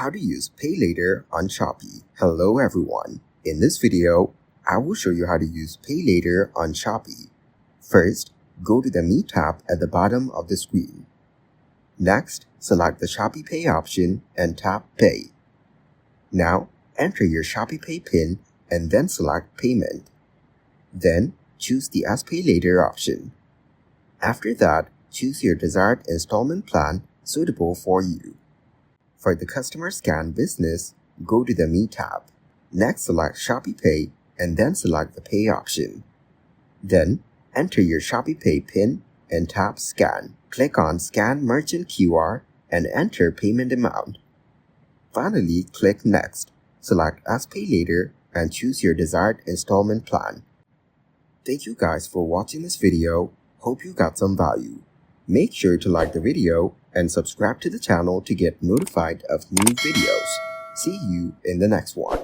How to use Pay Later on Shopee. Hello everyone. In this video, I will show you how to use Pay Later on Shopee. First, go to the Me tab at the bottom of the screen. Next, select the Shopee Pay option and tap Pay. Now, enter your Shopee Pay PIN and then select Payment. Then, choose the As Pay Later option. After that, choose your desired installment plan suitable for you. For the Customer Scan business, go to the Me tab. Next, select Shopee Pay and then select the Pay option. Then, enter your Shopee Pay PIN and tap Scan. Click on Scan Merchant QR and enter payment amount. Finally, click Next. Select As Pay Later and choose your desired installment plan. Thank you guys for watching this video. Hope you got some value. Make sure to like the video and subscribe to the channel to get notified of new videos. See you in the next one.